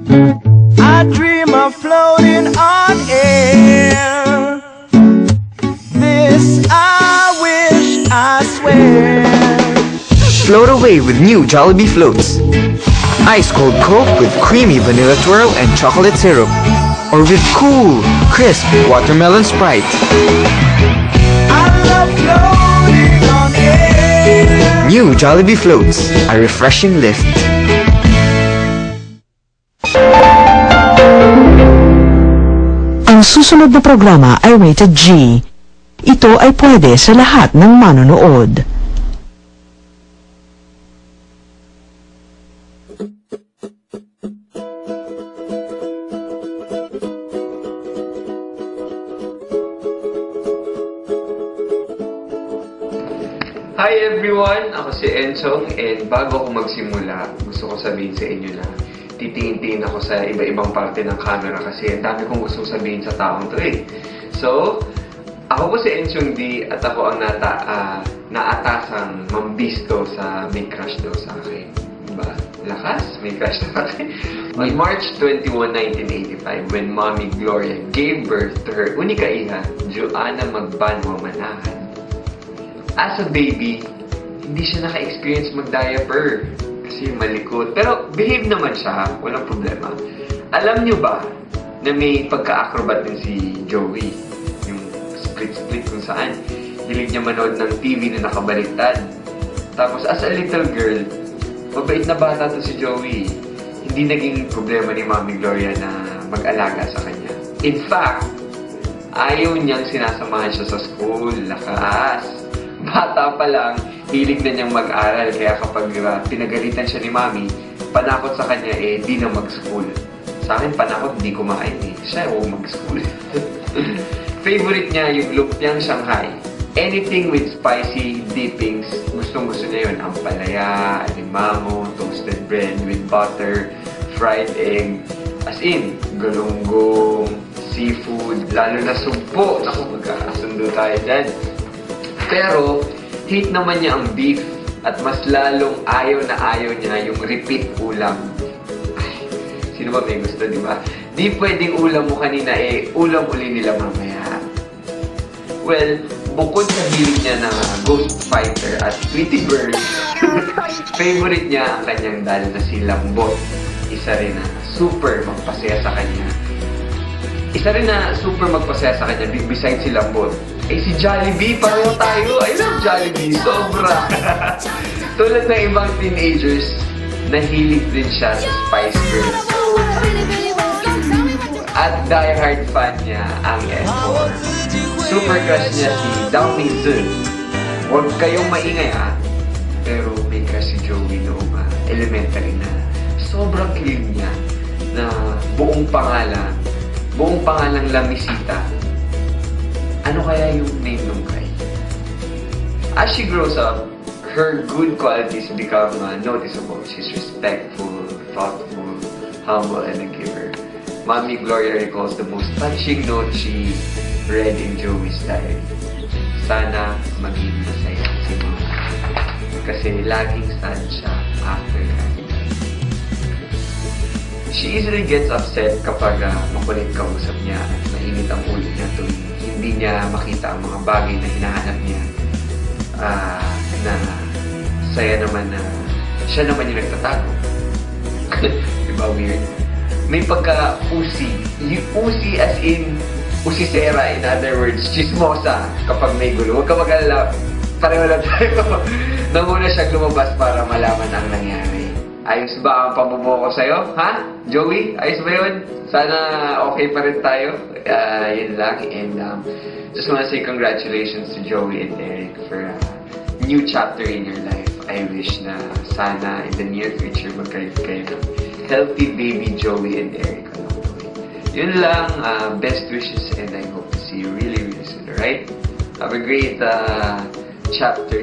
I dream of floating on air. This I wish, I swear. Float away with new Jollibee floats. Ice cold Coke with creamy vanilla twirl and chocolate syrup. Or with cool, crisp watermelon Sprite. I love floating on air. New Jollibee floats, a refreshing lift. Ang susunod na programa ay rated G. Ito ay pwede sa lahat ng manonood. Hi everyone! Ako si Enchong, and bago ako magsimula, gusto ko sabihin sa inyo na titingin-tingin ako sa iba-ibang parte ng camera kasi ang dami kong gusto sabihin sa taong to eh. So, ako po si Enchong D at ako ang naatasang mambisto sa may crush daw sa akin. Diba? Lakas? May crush na akin. On March 21, 1985, when Mommy Gloria gave birth to her unika iha, Joanna Magbanwa Manahan. As a baby, hindi siya naka-experience mag-diaper kasi malikot. Pero behave naman siya, walang problema. Alam niyo ba na may pagka-acrobat din si Joey? Yung split-split kung saan. Hilig niya manood ng TV na nakabaliktad. Tapos as a little girl, mabait na bata to si Joey. Hindi naging problema ni Mommy Gloria na mag-alaga sa kanya. In fact, ayaw niyang sinasamahan siya sa school. Lakas! Bata pa lang, hilig na niyang mag-aral. Kaya kapag pinagalitan siya ni Mami, panakot sa kanya di na mag-school. Sa akin, panakot, di kumain Siya, huwag mag-school. Favorite niya yung lumpiang Shanghai. Anything with spicy dippings, gustong-gusto niya yun. Ampalaya, alimango, toasted bread with butter, fried egg. As in, galunggong, seafood, lalo na sumpo. Naku, magkakasundo tayo dyan. Pero, hate naman niya ang beef at mas lalong ayaw niya yung repeat ulam. Ay, sino ba may gusto, di ba? Di pwedeng ulam mo kanina ulam uli nila mamaya. Well, bukod sa hilig niya na Ghost Fighter at Tweety Bird, favorite niya ang kanyang dal na si Lambot. Isa rin na super magpasaya sa kanya. Besides si Lambot. Si Jollibee, pareho tayo. I love Jollibee, sobra. Tulad ng ibang teenagers, nahilig din siya sa Spice Girls. At diehard fan niya ang F4. Super crush niya si Dao Mingzhen. Huwag kayong maingay pero may crush si Joey noong elementary na. Sobrang clear niya na buong pangalang Lamisita. Ano kaya yung name nung guy? As she grows up, her good qualities become noticeable. She's respectful, thoughtful, humble, and a giver. Mommy Gloria recalls the most touching note she read in Joey's diary. Sana maging masaya si Mama. Kasi laging sad siya after graduation. She easily gets upset kapag makulit kausap niya at mainit ang ulo niya tuwing hindi niya makita ang mga bagay na hinahanap niya na saya naman na siya naman yung nagtatago. Diba weird? May pagka-usi. Usi as in usisera, in other words, chismosa kapag may gulo. Huwag ka mag-alala. Pareho lang tayo. Nanguna siyang lumabas para malaman ang nangyari. Ayos ba ang pamubuo ko sa'yo? Ha? Joey? Ayos ba yun? Sana okay pa rin tayo. Yun lang. And just wanna say congratulations to Joey and Eric for a new chapter in your life. I wish na sana in the near future magkaroon kayo ng healthy baby Joey and Eric along the way. Yun lang. Best wishes and I hope to see you really, really soon. Alright? Have a great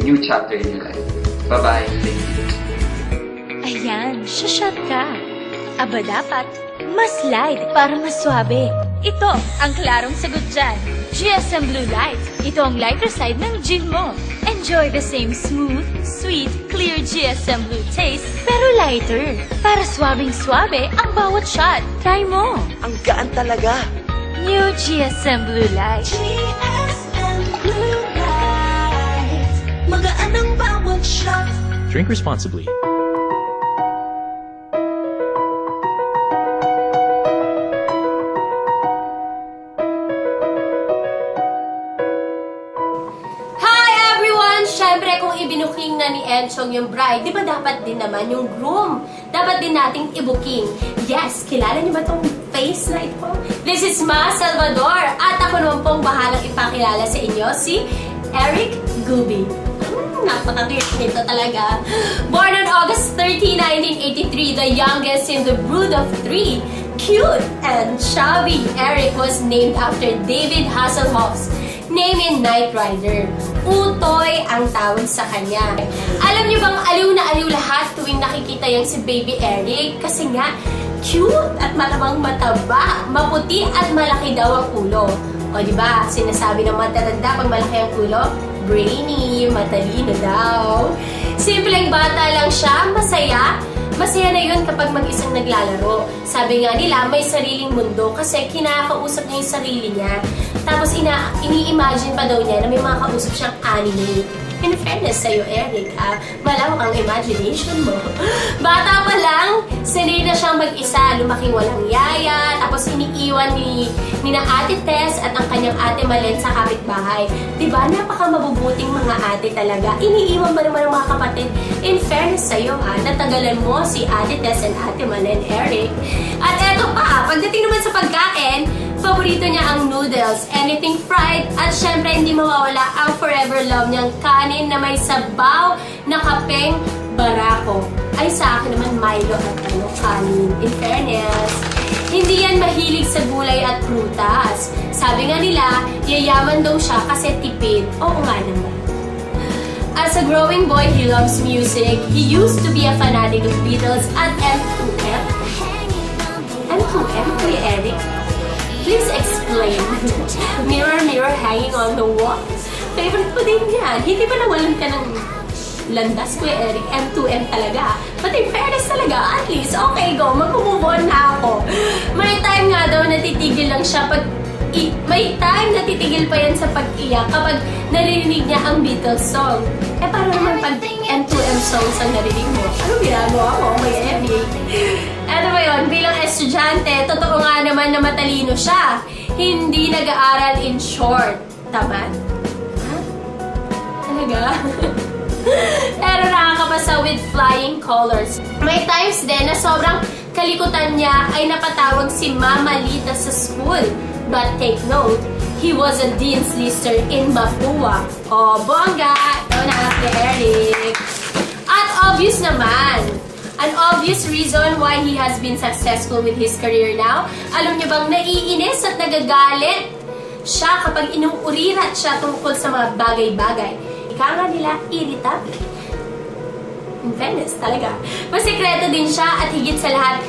new chapter in your life. Bye-bye. Thank you. Ayan, shot ka. Aba dapat, mas light para mas swabe. Ito ang klarong sagot dyan. GSM Blue Light. Ito ang lighter side ng gin mo. Enjoy the same smooth, sweet, clear GSM Blue taste, pero lighter. Para swabing-swabe ang bawat shot. Try mo. Ang gaan talaga. New GSM Blue Light. GSM Blue Light. Magaan ang bawat shot. Drink responsibly. Siyempre, kung ibinuking na ni Enchong yung bride, di ba dapat din naman yung groom? Dapat din nating ibuking. Yes, kilala niyo ba itong face na ito? This is Ma Salvador. At ako naman pong bahalang ipakilala sa inyo si Eric Gubi. Napaka-cute nito talaga. Born on August 30, 1983, the youngest in the brood of 3. Cute and chubby, Eric was named after David Hasselhoff's name in Knight Rider. Utoy ang tawag sa kanya. Alam niyo bang aliw na aliw lahat tuwing nakikita yung si Baby Eric? Kasi nga, cute at malamang mataba, maputi at malaki daw ang ulo. O diba, sinasabi ng matatanda pag malaki ang ulo, brainy, matalino daw. Simpleng bata lang siya, masaya. Masaya na yun kapag mag-isang naglalaro. Sabi nga nila, may sariling mundo kasi kinakausap niya yung sarili niya. Tapos ini-imagine pa daw niya na may mga kausap siyang anime. In fairness sa'yo, Eric, malawak ang imagination mo. Bata pa lang, sanay na siyang mag-isa, lumaking walang yaya, tapos iniiwan ni na Ate Tess at ang kanyang ate Malen sa kapitbahay. Diba? Napaka mabubuting mga ate talaga. Iniiwan ba naman ng mga kapatid? In fairness sa'yo, natagalan mo si Ate Tess and Ate Malen, Eric. At eto pa, pagdating naman sa pagkain, paborito niya ang noodles, anything fried, at syempre hindi mawawala ang forever love niyang kanin na may sabaw na kapeng barako. Ay sa akin naman Milo at kanin. In fairness, hindi yan mahilig sa gulay at prutas. Sabi nga nila, yayaman daw siya kasi tipid. Oo nga naman. As a growing boy, he loves music. He used to be a fanatic of Beatles at M2M. M2M? Kuya Eric? Please explain. Mirror, mirror hanging on the wall. Favorite ko din yan. Hindi ba nawalan ka ng landas, Kuya Eric? M2M talaga. But in fairness talaga, at least, okay go, mag-move on na ako. May time nga daw natitigil lang siya pag may time natitigil pa yan sa pag-iyak kapag narinig niya ang Beatles song. Eh, paano naman pag M2M songs ang narinig mo? Ano ginagawa ko? May Eric. Ano ba yun? Bilang estudyante, totoo nga naman na matalino siya. Hindi nag-aaral in short. Tama? Ha? Talaga? Pero nakakapasa with flying colors. May times din na sobrang kalikutan niya ay napatawag si Mama Lita sa school. But take note, he was a Dean's Lister in Mapua. Oh, bongga! Ito na, Eric. At obvious naman, an obvious reason why he has been successful with his career now. Alam niyo bang naiinis at nagagalit siya kapag inuurirat siya tungkol sa mga bagay-bagay. Ika nga nila, irritable. In fairness, talaga. Masikreto din siya at higit sa lahat,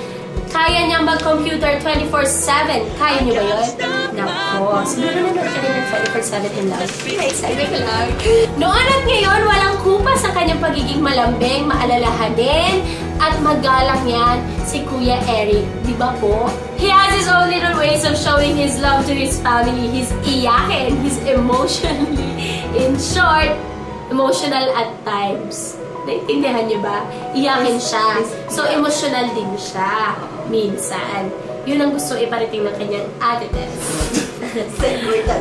kaya niyang mag-computer 24/7. Kaya niyo ba yun? Nako, siguro nanood ka rin ng 24/7 in love. Sabi ko lang. Noon at ngayon, walang kupas sa kanyang pagiging malambing, maalalahanin, at magalang yan si Kuya Eric. Di ba po? He has his own little ways of showing his love to his family. He's iyakin. He's emotionally, in short, emotional at times. Naintindihan niyo ba? Iyakin siya. So, emotional din siya. Minsan. Yun ang gusto iparating ng kanyang Ate Tess.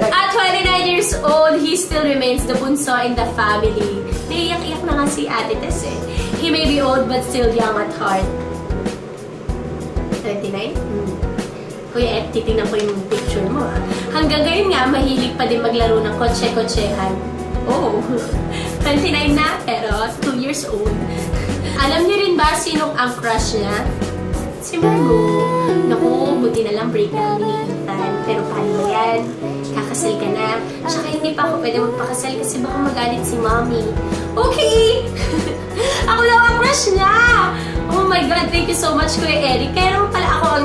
At 29 years old, he still remains the bunso in the family. Naiyak-iyak na nga si Ate Tess eh. He may be old but still young at heart. 29? Kuya Ed, titignan ko yung picture mo ah. Hanggang ngayon nga, mahilig pa din maglaro ng kotse-kotsehan. Oh, 29 na, pero 2 years old. Alam niyo rin ba sinong ang crush niya? Si Margot. Naku, buti na lang break na lang iniintan. Pero paano yan? Kakasal ka na. Tsaka hindi pa ako pwede magpakasal kasi baka magalit si mommy. Okay! Ako lang ang crush niya! Oh my God, thank you so much, Kuya Eric. Kaya naman pala pala ako ang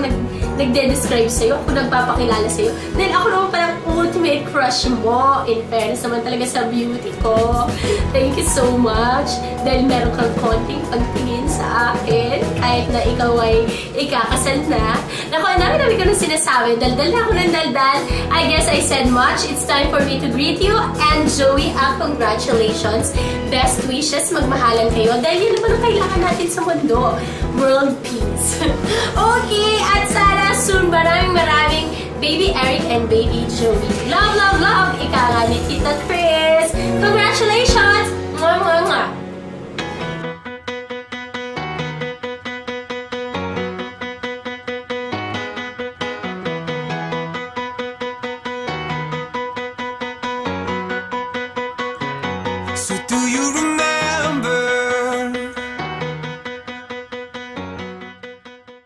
nagde-describe sa'yo, ako nagpapakilala sa'yo. Dahil ako naman palang ultimate crush mo. In fairness naman talaga sa beauty ko. Thank you so much. Dahil meron kang konting pagtingin sa akin. Kahit na ikaw ay ikakasal na. Naku, ang dami ko nang sinasabi. Daldal na ako ng daldal. I guess I said much. It's time for me to greet you. And Joey, congratulations. Best wishes, magmahalan kayo. Dahil yun naman ang kailangan natin sa mundo. World peace. Okay, at sana soon maraming Baby Eric and Baby Joey. Love, love, love! Ika nga ni Tita Chris.